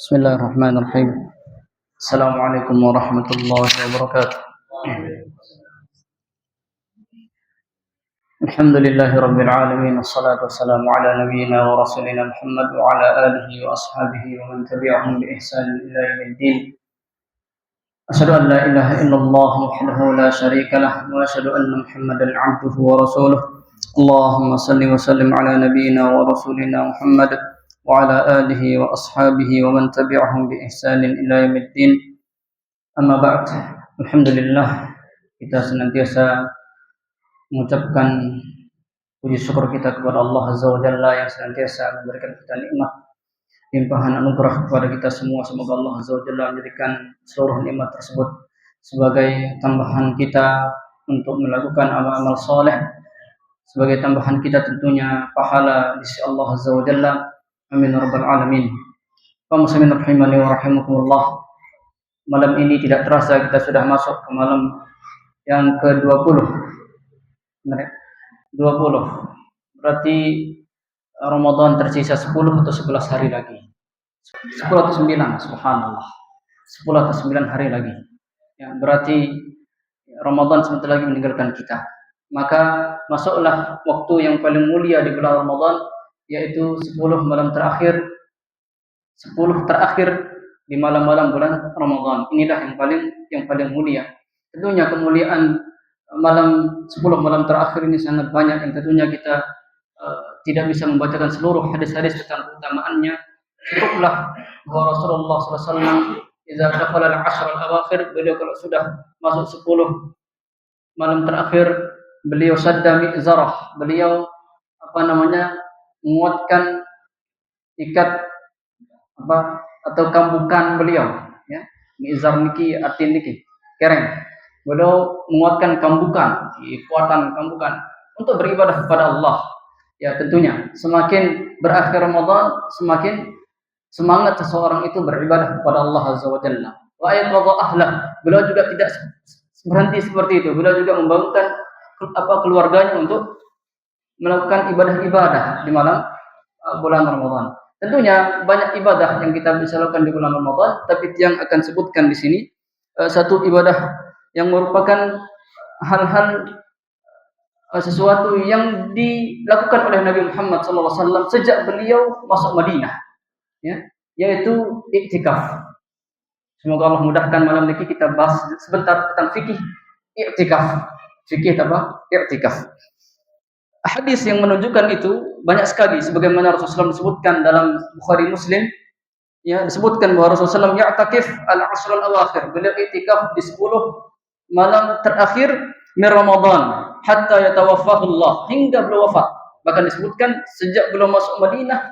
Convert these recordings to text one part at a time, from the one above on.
بسم الله الرحمن الرحيم. السلام عليكم ورحمة الله وبركاته. الحمد لله رب العالمين، والصلاة والسلام على نبينا ورسولنا محمد وعلى آله وأصحابه ومن تبعهم بإحسان إلى يوم الدين. أشهد أن لا إله إلا الله وحده لا شريك له، وأشهد أن محمدا عبده ورسوله. اللهم صل وسلم على نبينا ورسولنا محمد وعلى آله وأصحابه ومن تبعهم بإحسان إلى يوم الدين. Amma ba'd. Alhamdulillah, kita senantiasa mengucapkan puji syukur kita kepada Allah Azza wa Jalla yang senantiasa memberikan kita nikmat, limpahan anugerah kepada kita semua. Semoga Allah Azza wa Jalla menjadikan seluruh nikmat tersebut sebagai tambahan kita untuk melakukan amal-amal soleh, sebagai tambahan kita tentunya pahala di sisi Allah Azza wa Jalla. Amin ya rabbal alamin. Kaum muslimin rahimani wa rahimakumullah. Malam ini tidak terasa kita sudah masuk ke malam yang ke-20. 20. Berarti Ramadan tersisa 10 atau 11 hari lagi. 10 atau 9, subhanallah. 10 atau 9 hari lagi. Ya, berarti Ramadan sebentar lagi meninggalkan kita. Maka masuklah waktu yang paling mulia di bulan Ramadan, yaitu 10 malam terakhir. 10 terakhir di malam-malam bulan Ramadan. Inilah yang paling mulia. Tentunya kemuliaan malam 10 malam terakhir ini sangat banyak, yang tentunya kita tidak bisa membacakan seluruh hadis-hadis tentang keutamaannya. Cukuplah bahwa Rasulullah SAW idza dakhala al-'ashr al-awakhir, beliau kalau sudah masuk 10 malam terakhir, beliau sadda mi'zarah, beliau menguatkan ikat atau kambukan beliau, ya. Mizar niki arti niki kereng. Beliau menguatkan kambukan, kekuatan kambukan untuk beribadah kepada Allah. Ya, tentunya semakin berakhir Ramadan, semakin semangat seseorang itu beribadah kepada Allah Azza wa Jalla. Wa ayqadha ahlah. Beliau juga tidak berhenti seperti itu. Beliau juga membangunkan keluarganya untuk melakukan ibadah-ibadah di malam bulan Ramadan. Tentunya banyak ibadah yang kita bisa lakukan di bulan Ramadan, tapi yang akan sebutkan di sini satu ibadah yang merupakan hal-hal sesuatu yang dilakukan oleh Nabi Muhammad SAW sejak beliau masuk Madinah, ya, yaitu iktikaf. Semoga Allah mudahkan malam ini kita bahas sebentar tentang fikih iktikaf. Fikih apa? Iktikaf. Hadis yang menunjukkan itu banyak sekali, sebagaimana Rasulullah SAW disebutkan dalam Bukhari Muslim, ya, disebutkan bahwa Rasulullah SAW ya'takif al-'ashr al-awakhir, beliau iktikaf di 10 malam terakhir min Ramadan hatta yatawaffahu Allah, hingga beliau wafat. Bahkan disebutkan sejak beliau masuk Madinah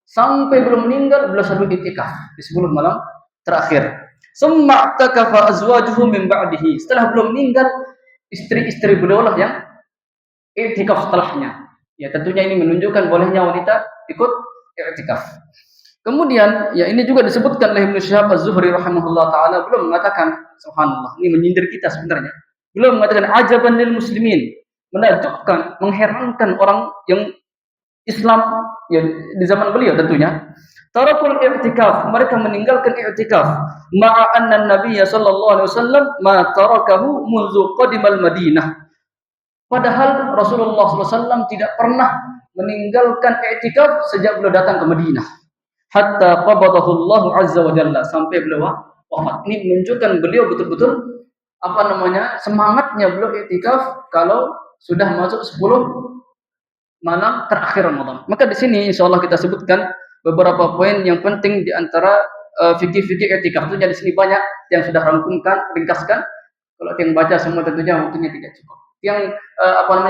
sampai beliau meninggal, beliau selalu iktikaf di 10 malam terakhir. Summa i'takafa azwajuhu min ba'dihi, setelah beliau meninggal, istri-istri beliau lah yang i'tikaf setelahnya. Ya, tentunya ini menunjukkan bolehnya wanita ikut i'tikaf. Kemudian, ya, ini juga disebutkan oleh Ibnu Syihab Az-Zuhri rahimahullah taala, belum mengatakan, subhanallah, ini menyindir kita sebenarnya. Belum mengatakan ajaban lil muslimin, menakjubkan, mengherankan orang yang Islam ya di zaman beliau tentunya. Tarakul i'tikaf, mereka meninggalkan i'tikaf. Ma'a anna Nabiy sallallahu alaihi wasallam ma tarakahu munzu qadimal Madinah. Padahal Rasulullah SAW tidak pernah meninggalkan i'tikaf sejak beliau datang ke Madinah. Hatta qabadahu Allah Azza wa Jalla, sampai beliau wafat. Ini menunjukkan beliau betul-betul semangatnya beliau i'tikaf kalau sudah masuk 10 malam terakhir Ramadan. Maka di sini insyaallah kita sebutkan beberapa poin yang penting di antara fikih-fikih i'tikaf. Tentunya di sini banyak yang sudah ringkaskan. Kalau yang baca semua tentunya waktunya tidak cukup. Yang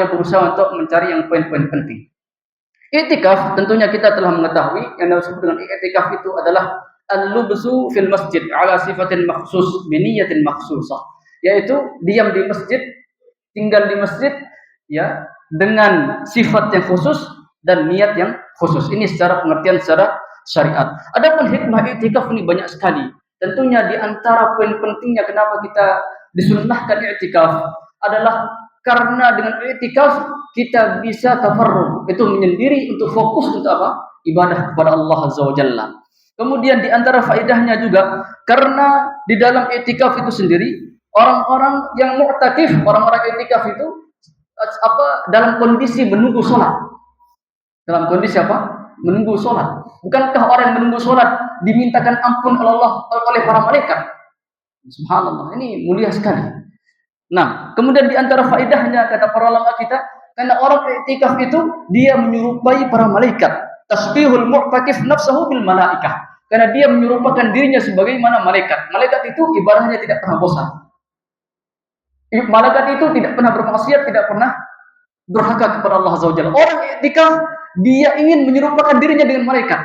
berusaha untuk mencari yang poin-poin penting. I'tikaf tentunya kita telah mengetahui yang disebut dengan i'tikaf itu adalah al-lubsu fil masjid ala sifatin makhsus bi niyatin makhsusah, yaitu diam di masjid, tinggal di masjid, ya, dengan sifat yang khusus dan niat yang khusus. Ini secara pengertian secara syariat. Adapun hikmah i'tikaf ini banyak sekali. Tentunya di antara poin pentingnya kenapa kita disunnahkan i'tikaf adalah karena dengan i'tikaf kita bisa tafarruq, itu menyendiri untuk fokus untuk apa? Ibadah kepada Allah Azza wa Jalla. Kemudian di antara faedahnya juga karena di dalam i'tikaf itu sendiri orang-orang yang mu'takif, orang-orang i'tikaf itu dalam kondisi menunggu sholat. Dalam kondisi apa? Menunggu sholat. Bukankah orang yang menunggu sholat dimintakan ampun oleh Allah oleh para malaikat? Subhanallah, ini mulia sekali. Nah, kemudian di antara faedahnya kata para ulama kita, karena orang i'tikaf itu dia menyerupai para malaikat. Tasbihul mu'takif nafsahu bil malaikah. Karena dia menyerupakan dirinya sebagaimana malaikat. Malaikat itu ibadahnya tidak pernah bosan. Malaikat itu tidak pernah bermaksiat, tidak pernah durhaka kepada Allah Azza wa Jalla. Orang i'tikaf dia ingin menyerupakan dirinya dengan malaikat.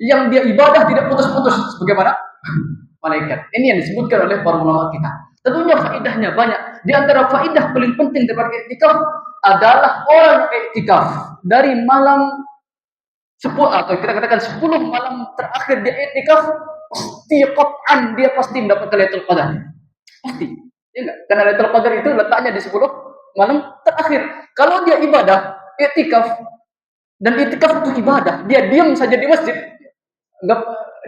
Yang dia ibadah tidak putus-putus sebagaimana malaikat. Ini yang disebutkan oleh para ulama kita. Tentunya faedahnya banyak. Di antara faedah paling penting daripada i'tikaf adalah orang i'tikaf dari malam 10 atau kita katakan 10 malam terakhir dia i'tikaf pasti qat'an dia pasti mendapatkan Lailatul Qadar. Pasti. Ya enggak? Karena Lailatul Qadar itu letaknya di 10 malam terakhir. Kalau dia ibadah i'tikaf dan i'tikaf itu ibadah, dia diam saja di masjid.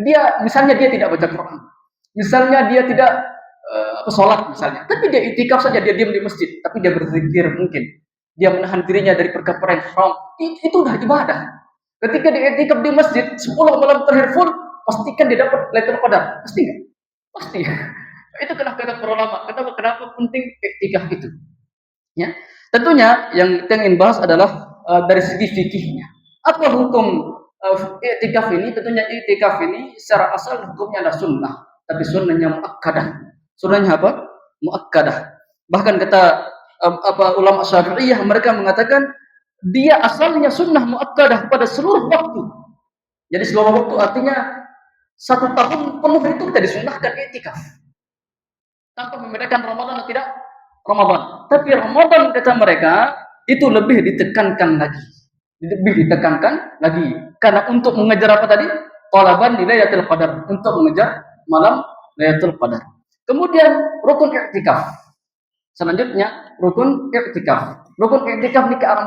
Dia misalnya dia tidak baca Quran. Misalnya dia tidak sholat misalnya, tapi dia i'tikaf saja, dia diam di masjid, tapi dia berzikir mungkin, dia menahan dirinya dari perkara yang haram, itu udah ibadah. Ketika dia i'tikaf di masjid 10 malam terakhir full, pastikan dia dapat Lailatul Qadar, pasti nggak? Pasti. Itu kenapa kata para ulama, kenapa penting i'tikaf itu? Ya, tentunya yang kita ingin bahas adalah dari segi fikihnya. Apa hukum i'tikaf ini? Tentunya i'tikaf ini secara asal hukumnya adalah sunnah, tapi sunnahnya muakkadah. Sunnahnya apa? Muakkadah. Bahkan kata ulama Syafi'iyah, mereka mengatakan dia asalnya sunnah muakkadah pada seluruh waktu. Jadi seluruh waktu artinya 1 tahun penuh itu kita disunnahkan i'tikaf. Tanpa membedakan Ramadan atau tidak Ramadan. Tapi Ramadan kata mereka itu lebih ditekankan lagi. Lebih ditekankan lagi. Karena untuk mengejar apa tadi? Talaban Lailatul Qadar. Untuk mengejar malam Lailatul Qadar. Kemudian rukun i'tikaf. Selanjutnya rukun i'tikaf. Rukun i'tikaf ini ke 4.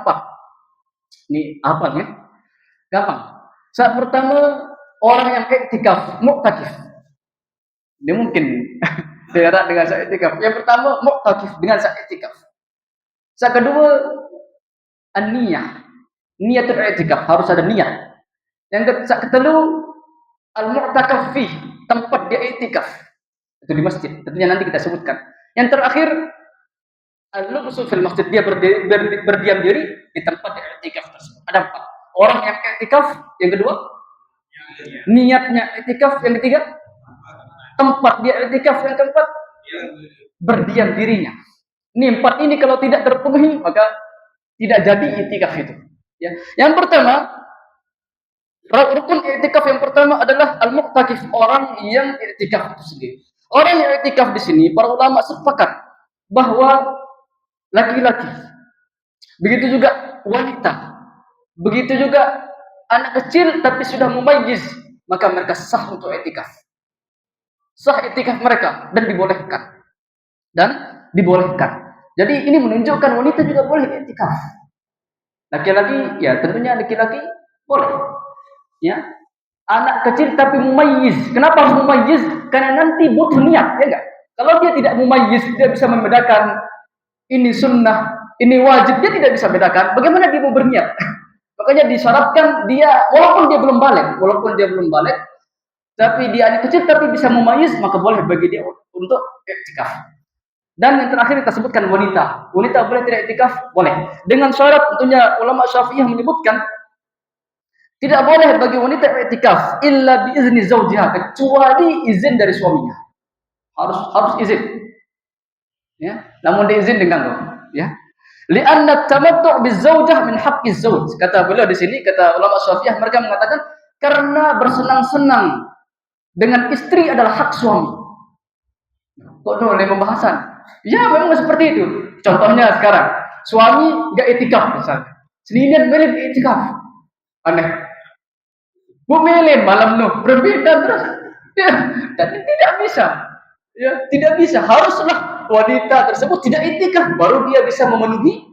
Ini apa ya? Gampang. Saat pertama orang yang i'tikaf mu'takif. Dia mungkin syarat dengan saat i'tikaf. Yang pertama mu'takif dengan saat i'tikaf. Saat kedua an-niyah. Niatul i'tikaf harus ada niat. Yang kedua al-mu'takaf fi, tempat dia i'tikaf. Itu di masjid. Tentunya nanti kita sebutkan. Yang terakhir al-lubsu fil masjid, dia berdiam diri di tempat i'tikaf tersebut. Ada 4. Orang yang i'tikaf, yang kedua niatnya i'tikaf, yang ketiga tempat dia i'tikaf, yang keempat berdiam dirinya. Ini 4 ini kalau tidak terpenuhi maka tidak jadi i'tikaf itu. Ya. Yang pertama rukun i'tikaf yang pertama adalah al-mu'takif, orang yang i'tikaf itu sendiri. Orang yang i'tikaf di sini para ulama sepakat bahwa laki-laki, begitu juga wanita, begitu juga anak kecil tapi sudah mumayyiz, maka mereka sah untuk i'tikaf. Sah i'tikaf mereka dan dibolehkan. Jadi ini menunjukkan wanita juga boleh i'tikaf. Laki-laki ya tentunya laki-laki boleh. Ya. Anak kecil tapi mumayyiz. Kenapa harus mumayyiz? Karena nanti butuh niat, ya enggak? Kalau dia tidak mumayyiz, dia bisa membedakan ini sunnah, ini wajib, dia tidak bisa bedakan. Bagaimana dia mau berniat? Makanya disyaratkan dia walaupun dia belum balik, tapi dia anak kecil tapi bisa mumayyiz, maka boleh bagi dia untuk i'tikaf. Dan yang terakhir kita sebutkan wanita. Wanita boleh tidak i'tikaf? Boleh. Dengan syarat tentunya ulama Syafi'iyah menyebutkan tidak boleh bagi wanita i'tikaf illa biizni zaujiha, kecuali izin dari suaminya. Harus izin. Ya, namun diizin dengan ya. Li'anna tamattu' bizaujah min haqqi zauj. Kata beliau di sini, kata ulama Syafi'iyah, mereka mengatakan karena bersenang-senang dengan istri adalah hak suami. Kok boleh pembahasan? Ya, memang seperti itu. Contohnya sekarang, suami enggak i'tikaf misalnya. Seningan milih i'tikaf. Aneh. Bumelin malam nuh berbeda terus, ya, dan tidak bisa, ya tidak bisa. Haruslah wanita tersebut tidak i'tikaf baru dia bisa memenuhi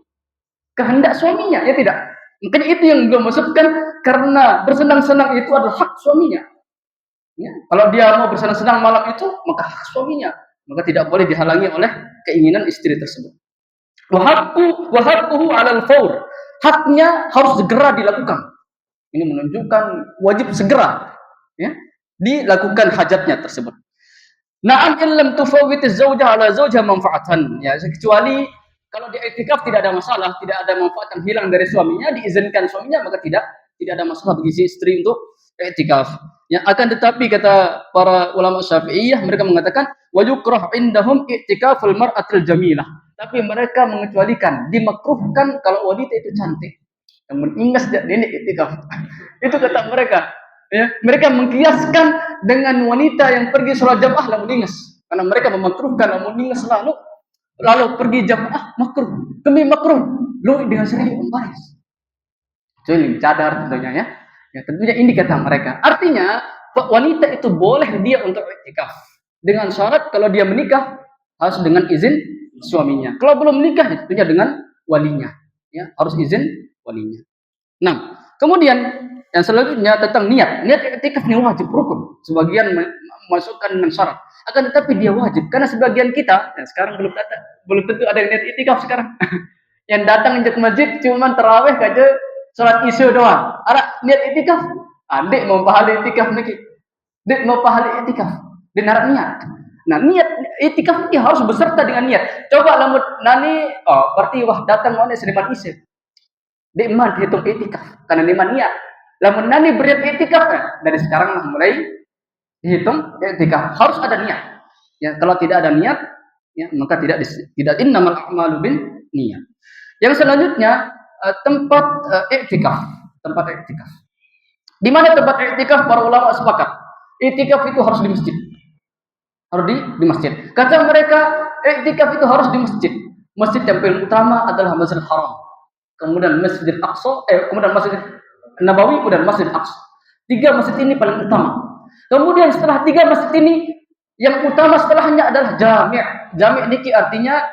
kehendak suaminya, ya tidak. Makanya itu yang beliau maksudkan karena bersenang-senang itu adalah hak suaminya. Ya, kalau dia mau bersenang-senang malam itu, maka hak suaminya, maka tidak boleh dihalangi oleh keinginan istri tersebut. Wahakku 'alal faur. Haknya harus segera dilakukan. Ini menunjukkan wajib segera ya, dilakukan hajatnya tersebut. Na'am illam tufawwit az-zawjah 'ala zawjiha manfaatan. Ya, kecuali kalau di i'tikaf tidak ada masalah, tidak ada manfaat yang hilang dari suaminya, diizinkan suaminya, maka tidak ada masalah bagi si istri untuk i'tikaf. Ya, akan tetapi kata para ulama Syafi'iyah, mereka mengatakan wa yukrah indahum i'tikaful mar'atil jamilah. Tapi mereka mengecualikan, dimakruhkan kalau wanita itu cantik. Yang mengingat ini i'tikaf. Itu kata mereka. Ya, mereka mengkiaskan dengan wanita yang pergi sholat jamaah lalu ningas, karena mereka memakruhkan lalu ningas lalu pergi jamaah makruh, demi makruh lu dengan serius membaris. Jadi cadar tentunya ya. Ya tentunya ini kata mereka. Artinya wanita itu boleh dia untuk i'tikaf dengan syarat kalau dia menikah harus dengan izin suaminya. Kalau belum menikah tentunya dengan walinya. Ya, harus izin walinya. Nah, kemudian yang selanjutnya tentang niat. Niat i'tikaf ini wajib rukun. Sebagian masukkan dengan syarat. Akan tetapi dia wajib karena sebagian kita sekarang belum tentu ada yang niat i'tikaf sekarang. Yang datang ke masjid cuma tarawih aja salat isya doang. Ada niat i'tikaf. Adik mau pahala i'tikaf niki. Dik mau pahala i'tikaf. Dia narak niat. Nah, niat i'tikaf ini harus beserta dengan niat. Coba lamut nani berarti wah datang mana seliman isya. Dik man hitung i'tikaf karena lima niat. Lamun nani beriat i'tikaf dari sekarang lah mulai dihitung i'tikaf. Harus ada niat. Ya, kalau tidak ada niat, ya, maka tidak innamal a'malu bin niat. Yang selanjutnya tempat i'tikaf. Tempat i'tikaf. Di mana tempat i'tikaf? Para ulama sepakat. I'tikaf itu harus di masjid. Harus di masjid. Kata mereka, i'tikaf itu harus di masjid. Masjid yang paling utama adalah Masjidil Haram. Kemudian Masjidil Aqsa, kemudian Masjid Nabawi, kemudian Masjid Aqsa. 3 masjid ini paling utama. Kemudian setelah 3 masjid ini, yang utama setelahnya adalah jami'. Jami' niki artinya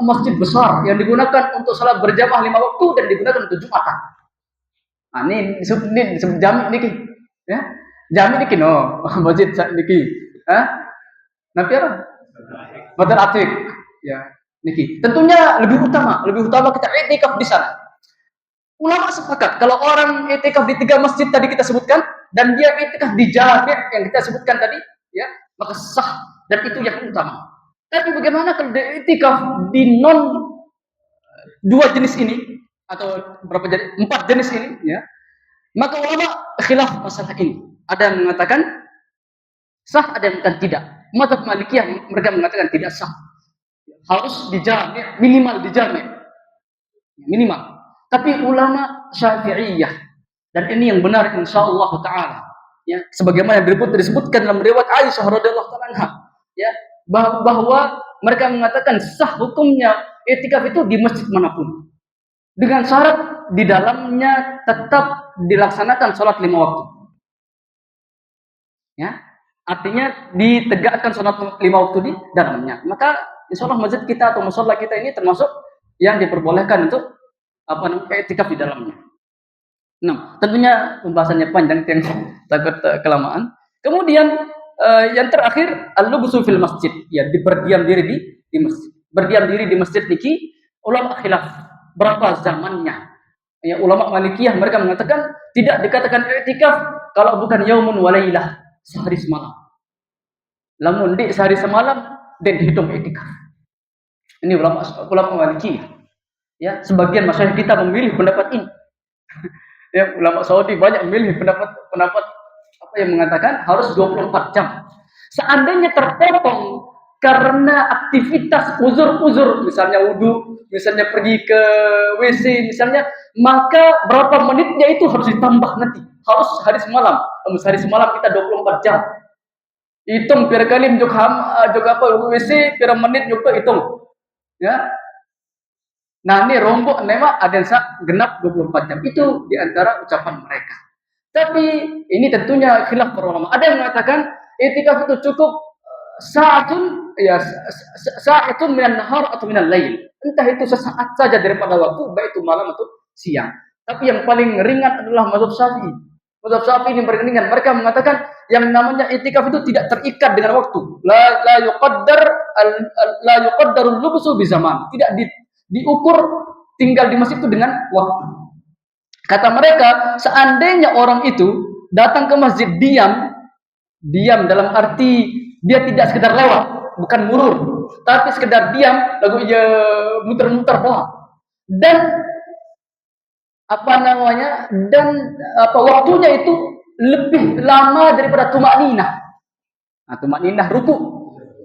masjid besar yang digunakan untuk salat berjamaah 5 waktu dan digunakan untuk Jumatan. Nah, ini disebut jami' niki. Ya. Jami' niki no, masjid niki. Nanti apa? Masjid Atiq. Ya, niki. Tentunya lebih utama kita i'tikaf di sana. Ulama sepakat kalau orang i'tikaf di 3 masjid tadi kita sebutkan dan dia i'tikaf di jami' yang kita sebutkan tadi, ya, maka sah dan itu yang utama. Tapi bagaimana kalau dia i'tikaf di non 2 jenis ini atau berapa jenis? 4 jenis ini, ya. Maka ulama khilaf masalah ini. Ada yang mengatakan sah, ada yang mengatakan tidak. Mazhab Malikiyah mereka mengatakan tidak sah. Harus di jami', minimal di jami'. Minimal. Tapi ulama Syafi'iyah dan ini yang benar insyaallah taala, ya, sebagaimana disebutkan dalam riwayat Aisyah radhiyallahu taala anha, ya, bahwa mereka mengatakan sah hukumnya i'tikaf itu di masjid manapun. Dengan syarat di dalamnya tetap dilaksanakan salat 5 waktu. Ya. Artinya ditegakkan salat 5 waktu di dalamnya. Maka insyaallah masjid kita atau musholla kita ini termasuk yang diperbolehkan untuk i'tikaf di dalamnya. Nah, tentunya pembahasannya panjang yang takut kelamaan. Kemudian yang terakhir al-lubsu fil masjid, ya, berdiam diri di masjid. Berdiam diri di masjid niki ulama khilaf berapa zamannya. Ya, ulama Malikiyah mereka mengatakan tidak dikatakan i'tikaf kalau bukan yaumun wa lailah, sehari semalam. Lamun di sehari semalam dan dihitung i'tikaf. Ini ulama Malikiyah. Ya, sebagian masyayikh kita memilih pendapat ini. Ya, ulama Saudi banyak memilih pendapat yang mengatakan harus 24 jam. Seandainya terpotong karena aktivitas uzur, misalnya wudu, misalnya pergi ke WC, misalnya, maka berapa menitnya itu harus ditambah nanti. Harus hari semalam. Hari semalam kita 24 jam. Hitung pira kali WC, pira menit juga hitung. Ya. Nah, ini rombok nema ada yang genap 24 jam. Itu diantara ucapan mereka. Tapi ini tentunya khilaf para ulama. Ada yang mengatakan i'tikaf itu cukup sa'atun minan nahar atau minal lail. Entah itu sesaat saja daripada waktu, baik itu malam atau siang. Tapi yang paling ringan adalah mazhab Syafi'i. Mazhab Syafi'i ini berkeningan. Mereka mengatakan yang namanya itikaf itu tidak terikat dengan waktu. La yuqaddarul lubsu bi zaman. Tidak diukur tinggal di masjid itu dengan waktu. Kata mereka, seandainya orang itu datang ke masjid diam dalam arti dia tidak sekedar lewat, bukan murur, tapi sekedar diam, lalu ia muter-muter doang. Dan waktunya itu lebih lama daripada tumakninah. Nah, tumakninah ruku.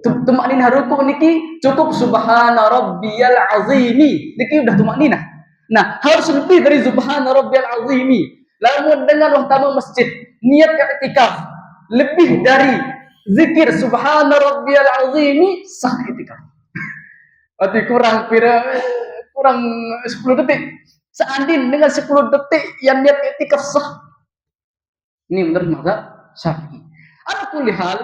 Tumakninah ruku niki cukup subhana rabbiyal azimi. Niki udah tumakninah. Nah, harus lebih dari subhana rabbiyal azimi. Lalu dengan utama masjid, niat i'tikaf lebih dari zikir subhana rabbiyal azimi, sah i'tikaf. Berarti kurang 10 detik. Seandainya dengan 10 detik yang niat i'tikaf sah. Ini menurut mazhab Syafi'i. Ala kulli hal,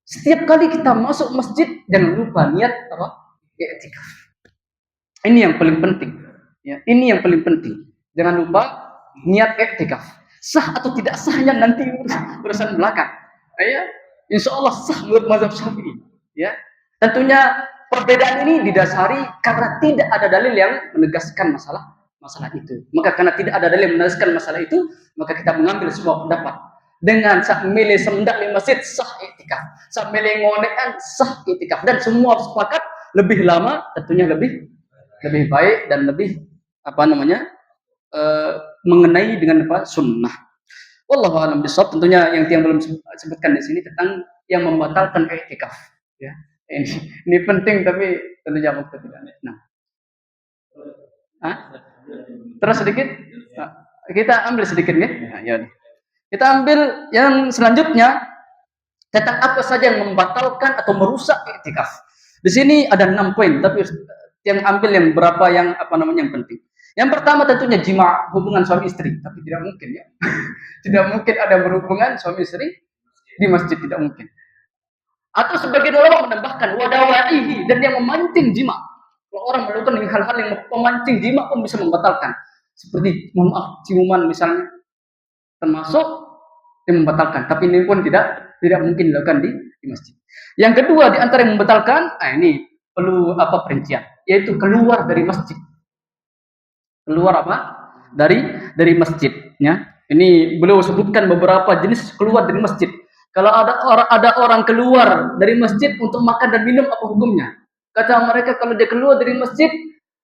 setiap kali kita masuk masjid jangan lupa niat apa? I'tikaf. Ini yang paling penting. Ya, ini yang paling penting. Jangan lupa niat i'tikaf. Sah atau tidak sahnya nanti urusan belakang. Ya, insyaallah sah menurut mazhab Syafi'i. Ya. Tentunya perbedaan ini didasari karena tidak ada dalil yang menegaskan masalah itu. Maka karena tidak ada dalil yang menegaskan masalah itu, maka kita mengambil sebuah pendapat. Dengan sak milih semendak di masjid sah i'tikaf, sak milih ngonekan sah i'tikaf, dan semua sepakat lebih lama tentunya lebih baik dan lebih mengenai dengan sunnah. Wallahu a'lam bishawab. Tentunya yang belum sebutkan di sini tentang yang membatalkan i'tikaf. Ya, ini penting tapi tentunya waktu tidak. Nah, terus sedikit, kita ambil sedikit ya. Ya. Kita ambil yang selanjutnya tentang apa saja yang membatalkan atau merusak i'tikaf. Di sini ada 6 poin, tapi yang ambil yang berapa yang yang penting. Yang pertama tentunya jima, hubungan suami istri, tapi tidak mungkin ya. Tidak mungkin ada berhubungan suami istri di masjid, tidak mungkin. Atau sebagian ulama menambahkan wadawaihi, dan yang memancing jima. Kalau orang melakukan hal-hal yang memancing jima pun bisa membatalkan. Seperti ciuman misalnya, termasuk yang membatalkan. Tapi ini pun tidak mungkin dilakukan di masjid. Yang kedua di antara yang membatalkan, ini perlu perincian, yaitu keluar dari masjid. Keluar dari masjidnya. Ini beliau sebutkan beberapa jenis keluar dari masjid. Kalau ada orang keluar dari masjid untuk makan dan minum, apa hukumnya? Kata mereka, kalau dia keluar dari masjid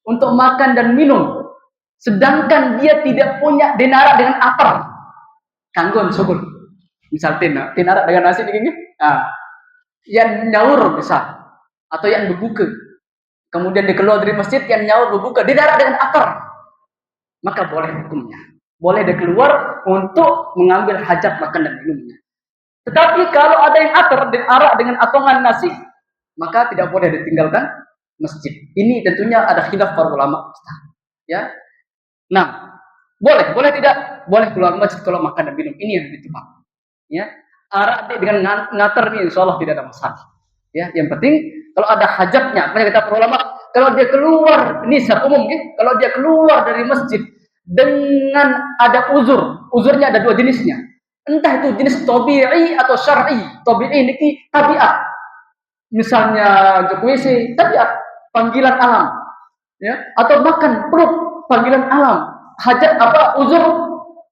untuk makan dan minum, sedangkan dia tidak punya denara dengan apar, kanggon sugul. Misal tinara dengan nasi begini, yang nyaur bisa, atau yang berbuka. Kemudian dia keluar dari masjid, yang nyaur berbuka, denara dengan apar, maka boleh hukumnya. Boleh dia keluar untuk mengambil hajat makan dan minumnya. Tetapi kalau ada yang arak dengan atongan nasi, maka tidak boleh ditinggalkan masjid. Ini tentunya ada khilaf para ulama. Ya. Nah, boleh tidak? Boleh keluar masjid kalau makan dan minum. Ini yang ditimbang. Ya. Arak dengan ngater ini insyaallah tidak ada masalah. Ya, yang penting kalau ada hajatnya, makanya kata para ulama, kalau dia keluar, ini secara umum ya, kalau dia keluar dari masjid dengan ada uzurnya ada 2 jenisnya. Entah itu jenis tabi'i atau syar'i. Tabi'i ini tabiat. Misalnya WC, tabiat, panggilan alam. Ya, atau makan perut, panggilan alam. Hajat uzur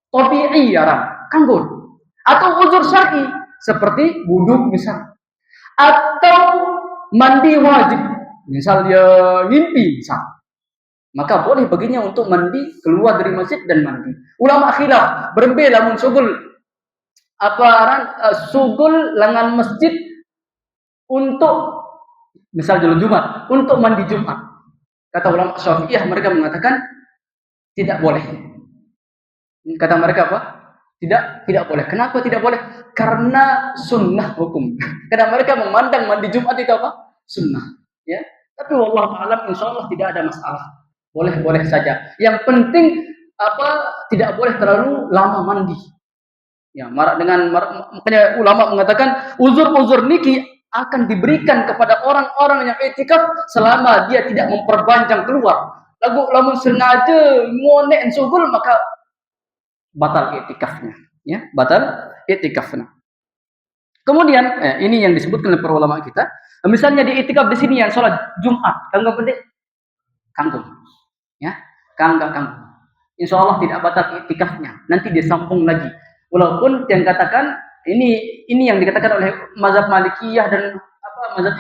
tabi'i kanggur. Atau uzur syar'i seperti wudhu misal. Atau mandi wajib. Misal dia ngimpi misal. Maka boleh baginya untuk mandi, keluar dari masjid dan mandi. Ulama khilaf, berembel lamun sugul sugul lengan masjid untuk misal jalan Jumat, untuk mandi Jumat. Kata ulama Syafi'iyah, mereka mengatakan tidak boleh. Kata mereka apa? Tidak boleh. Kenapa tidak boleh? Karena sunnah hukum. Karena mereka memandang mandi Jumat itu sunnah. Ya. Tapi wallahu a'lam, insyaallah tidak ada masalah. Boleh saja. Yang penting tidak boleh terlalu lama mandi. Ya, makanya ulama mengatakan uzur-uzur niki akan diberikan kepada orang-orang yang i'tikaf selama dia tidak memperpanjang keluar. Lamun sengaja ngonek sugul maka batal i'tikafnya. ya, batal i'tikafnya. Kemudian ini yang disebutkan oleh para ulama kita, misalnya di i'tikaf di sini yang sholat Jumat, kan nggak penting, kangkung, ya, kangkung. Insya Allah tidak batal i'tikafnya, nanti disambung lagi. Walaupun yang katakan ini yang dikatakan oleh mazhab Malikiyah dan mazhab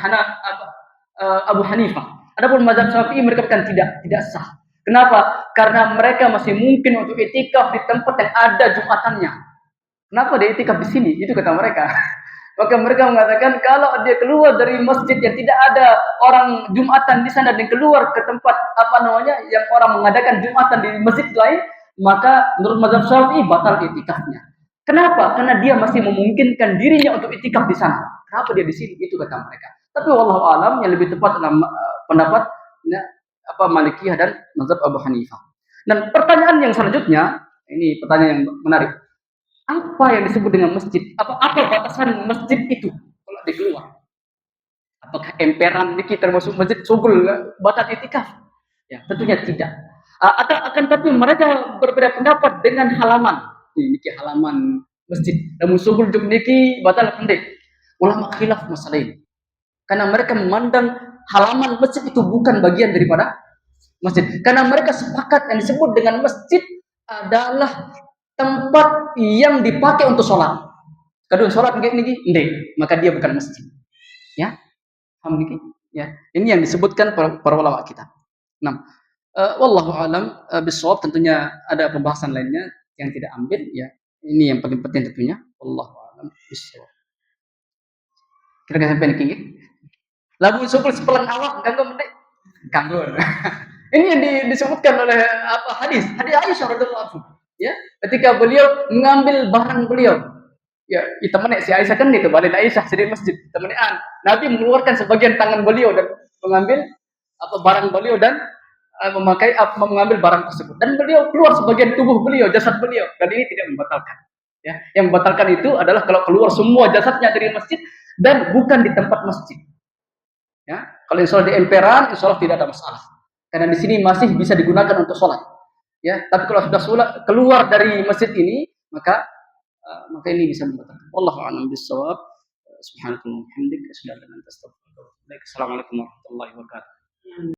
Abu Hanifah. Adapun mazhab Syafi'i mereka katakan tidak sah. Kenapa? Karena mereka masih mungkin untuk i'tikaf di tempat yang ada Jumatannya. Kenapa dia i'tikaf di sini? Itu kata mereka. Maka mereka mengatakan kalau dia keluar dari masjid yang tidak ada orang Jumatan di sana dan keluar ke tempat yang orang mengadakan Jumatan di masjid lain, maka menurut mazhab Syafi'i batal i'tikafnya. Kenapa? Karena dia masih memungkinkan dirinya untuk i'tikaf di sana. Kenapa dia di sini? Itu kata mereka. Tapi wallahu alam yang lebih tepat adalah pendapat Malikiyah dan mazhab Abu Hanifah. Dan pertanyaan yang selanjutnya, ini pertanyaan yang menarik. Apa yang disebut dengan masjid? Apa batasan masjid itu kalau dikeluar? Apakah emperan ini termasuk masjid sugul batal i'tikaf? Ya, tentunya tidak. Akan tapi mereka berbeda pendapat dengan halaman. Ini halaman masjid. Namun sugul juk niki batal pendek. Ulama khilaf masalah ini. Karena mereka memandang halaman masjid itu bukan bagian daripada masjid. Karena mereka sepakat yang disebut dengan masjid adalah tempat yang dipakai untuk sholat. Kadang sholat nggih, maka dia bukan masjid. Ya, paham niki? Ya, ini yang disebutkan para ulama kita. Nah, wallahu alam bisawab, tentunya ada pembahasan lainnya yang tidak ambil ya. Ini yang paling penting tentunya. Wallahu alam bisawab. Kira-kira sampai niki nggih. Lagu sukul sepelan awak kanggo. Ini yang disebutkan oleh hadis Aisyah radhiyallahu anha. Ya, ketika beliau mengambil barang beliau, ya temannya si Aisyah kan itu balik Aisyah di masjid temannya Nabi mengeluarkan sebagian tangan beliau dan mengambil barang beliau dan mengambil barang tersebut, dan beliau keluar sebagian tubuh beliau, jasad beliau, dan ini tidak membatalkan. Ya, yang membatalkan itu adalah kalau keluar semua jasadnya dari masjid dan bukan di tempat masjid. Ya, kalau insya Allah di emperan, insya Allah tidak ada masalah, karena di sini masih bisa digunakan untuk sholat. Ya, tapi kalau sudah sholat keluar dari masjid ini, maka ini bisa membatalkan. Wallahu a'lam bishawab. Subhanakallahumma wa bihamdika asyhadu an la ilaha illa anta astaghfiruka wa atubu ilaik. Assalamualaikum warahmatullahi wabarakatuh.